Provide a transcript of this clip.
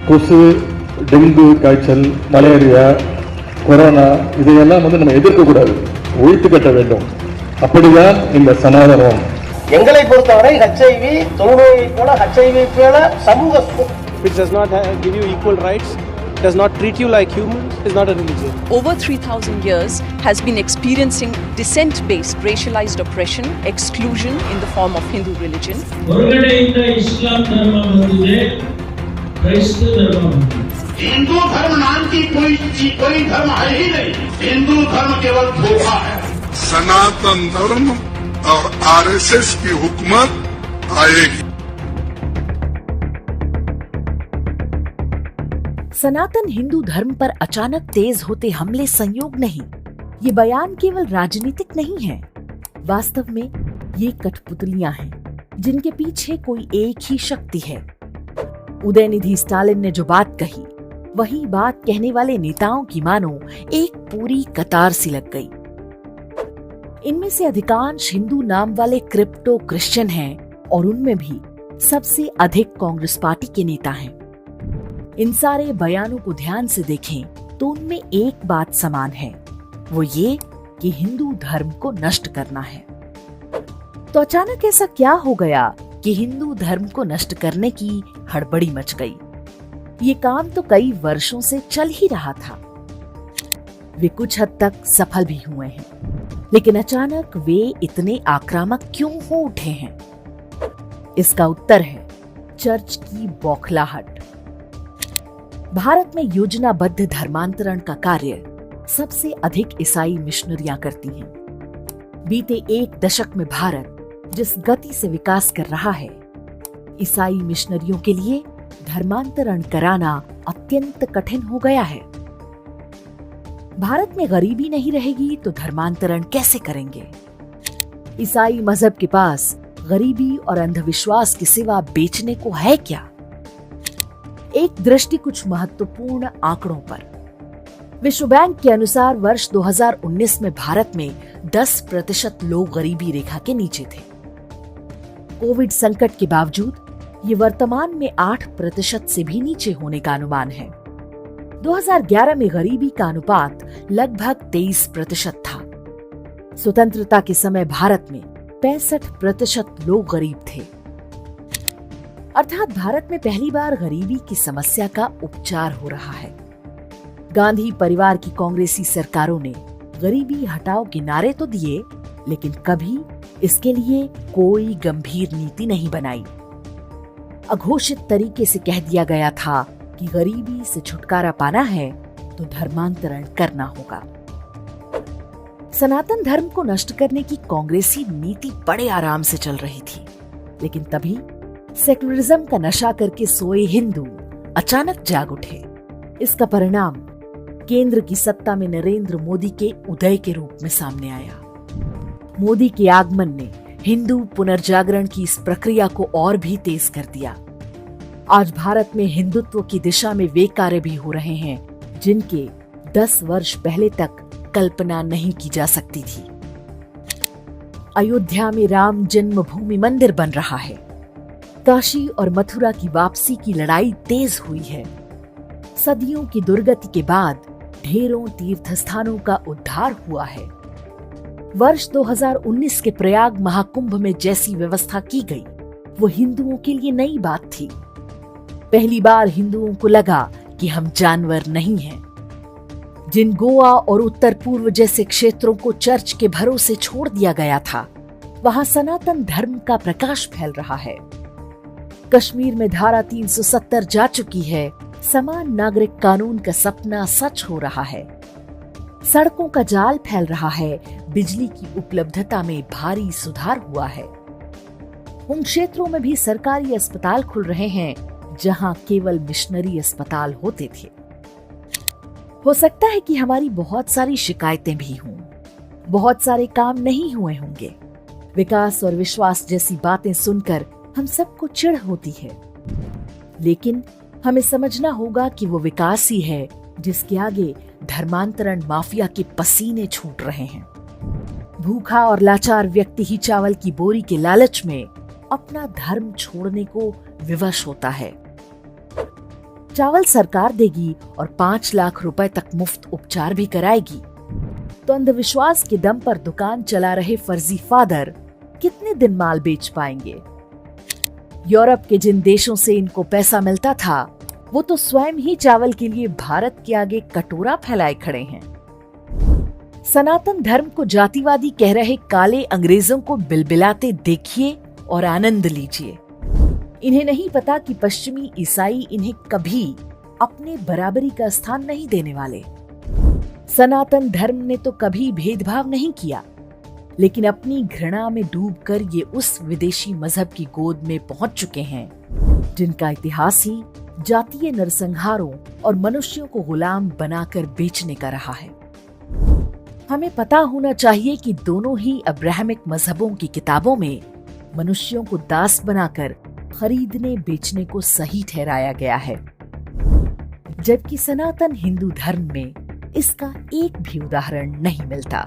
கொசு, டெங்கு காய்ச்சல், malaria, corona இதையெல்லாம் நம்ம எதிர்க்கக்கூடாது, ஒழித்து கட்ட வேண்டும். அப்படிதான் இந்த சனாதனம். எங்களை பொறுத்தவரை ஹெச்ஐவி தொழுநோயை போல ஹெச்ஐவி போல சமூக which does not give you equal rights, does not treat you like humans, is not a religion. Over 3,000 years has been experiencing descent-based racialized oppression, exclusion in the form of Hindu religion. इस्लाम धर्म ಬಂದಿದೆ, ಕ್ರೈಸ್ತ धर्म ಬಂದಿದೆ. हिंदू धर्म नाम की कोई धर्म है ही नहीं. हिंदू धर्म केवल धोखा है. सनातन धर्म और आरएसएस की हुकूमत आएगी. सनातन हिंदू धर्म पर अचानक तेज होते हमले संयोग नहीं, ये बयान केवल राजनीतिक नहीं है. वास्तव में ये कठपुतलियां हैं जिनके पीछे कोई एक ही शक्ति है. उदयनिधि स्टालिन ने जो बात कही, वही बात कहने वाले नेताओं की मानो एक पूरी कतार सी लग गई. इनमें से अधिकांश हिंदू नाम वाले क्रिप्टो क्रिश्चियन हैं और उनमें भी सबसे अधिक कांग्रेस पार्टी के नेता हैं. इन सारे बयानों को ध्यान से देखें तो उनमें एक बात समान है, वो ये कि हिंदू धर्म को नष्ट करना है. तो अचानक ऐसा क्या हो गया कि हिंदू धर्म को नष्ट करने की हड़बड़ी मच गई? ये काम तो कई वर्षों से चल ही रहा था. वे कुछ हद तक सफल भी हुए हैं, लेकिन अचानक वे इतने आक्रामक क्यों हो उठे हैं? इसका उत्तर है चर्च की बौखलाहट. भारत में योजनाबद्ध धर्मांतरण का कार्य सबसे अधिक ईसाई मिशनरियां करती हैं. बीते एक दशक में भारत जिस गति से विकास कर रहा है, ईसाई मिशनरियों के लिए धर्मांतरण कराना अत्यंत कठिन हो गया है. भारत में गरीबी नहीं रहेगी तो धर्मांतरण कैसे करेंगे? ईसाई मजहब के पास गरीबी और अंधविश्वास के सिवा बेचने को है क्या? एक दृष्टि कुछ महत्वपूर्ण आंकड़ों पर. विश्व बैंक के अनुसार वर्ष 2019 में भारत में 10% लोग गरीबी रेखा के नीचे थे. कोविड संकट के बावजूद ये वर्तमान में 8% से भी नीचे होने का अनुमान है. 2011 में गरीबी का अनुपात लगभग 23% था. स्वतंत्रता के समय भारत में 65% लोग गरीब थे. अर्थात भारत में पहली बार गरीबी की समस्या का उपचार हो रहा है. गांधी परिवार की कांग्रेसी सरकारों ने गरीबी हटाओ के नारे तो दिए, लेकिन कभी इसके लिए कोई गंभीर नीति नहीं बनाई. अघोषित तरीके से कह दिया गया था कि गरीबी से छुटकारा पाना है तो धर्मांतरण करना होगा. सनातन धर्म को नष्ट करने की कांग्रेसी नीति बड़े आराम से चल रही थी, लेकिन तभी सेकुलरिज्म का नशा करके सोए हिंदू अचानक जाग उठे. इसका परिणाम केंद्र की सत्ता में नरेंद्र मोदी के उदय के रूप में सामने आया. मोदी के आगमन ने हिंदू पुनर्जागरण की इस प्रक्रिया को और भी तेज कर दिया. आज भारत में हिंदुत्व की दिशा में वे कार्य भी हो रहे हैं जिनके 10 वर्ष पहले तक कल्पना नहीं की जा सकती थी. अयोध्या में राम जन्मभूमि मंदिर बन रहा है. काशी और मथुरा की वापसी की लड़ाई तेज हुई है. सदियों की दुर्गति के बाद ढेरों तीर्थ स्थानों का उद्धार हुआ है. वर्ष 2019 के प्रयाग महाकुंभ में जैसी व्यवस्था की गई, वो हिंदुओं के लिए नई बात थी. पहली बार हिंदुओं को लगा कि हम जानवर नहीं हैं. जिन गोवा और उत्तर पूर्व जैसे क्षेत्रों को चर्च के भरोसे छोड़ दिया गया था, वहां सनातन धर्म का प्रकाश फैल रहा है. कश्मीर में धारा 370 जा चुकी है. समान नागरिक कानून का सपना सच हो रहा है. सड़कों का जाल फैल रहा है. बिजली की उपलब्धता में भारी सुधार हुआ है. उन क्षेत्रों में भी सरकारी अस्पताल खुल रहे हैं जहां केवल मिशनरी अस्पताल होते थे. हो सकता है कि हमारी बहुत सारी शिकायतें भी हों, बहुत सारे काम नहीं हुए होंगे. विकास और विश्वास जैसी बातें सुनकर हम सबको चिढ़ होती है, लेकिन हमें समझना होगा कि वो विकास ही है जिसके आगे धर्मांतरण माफिया के पसीने छूट रहे हैं. भूखा और लाचार व्यक्ति ही चावल की बोरी के लालच में अपना धर्म छोड़ने को विवश होता है. चावल सरकार देगी और 5 लाख रुपए तक मुफ्त उपचार भी कराएगी, तो अंधविश्वास के दम पर दुकान चला रहे फर्जी फादर कितने दिन माल बेच पाएंगे? यूरोप के जिन देशों से इनको पैसा मिलता था, वो तो स्वयं ही चावल के लिए भारत के आगे कटोरा फैलाए खड़े हैं। सनातन धर्म को जातिवादी कह रहे काले अंग्रेजों को बिलबिलाते देखिए और आनंद लीजिए। इन्हें नहीं पता कि पश्चिमी ईसाई इन्हें कभी अपने बराबरी का स्थान नहीं देने वाले। सनातन धर्म ने तो कभी भेदभाव नहीं किया, लेकिन अपनी घृणा में डूबकर ये उस विदेशी मजहब की गोद में पहुंच चुके हैं जिनका इतिहास ही जातीय नरसंहारों और मनुष्यों को गुलाम बनाकर बेचने का रहा है। हमें पता होना चाहिए कि दोनों ही अब्राहमिक मजहबों की किताबों में मनुष्यों को दास बनाकर खरीदने बेचने को सही ठहराया गया है, जबकि सनातन हिंदू धर्म में इसका एक भी उदाहरण नहीं मिलता।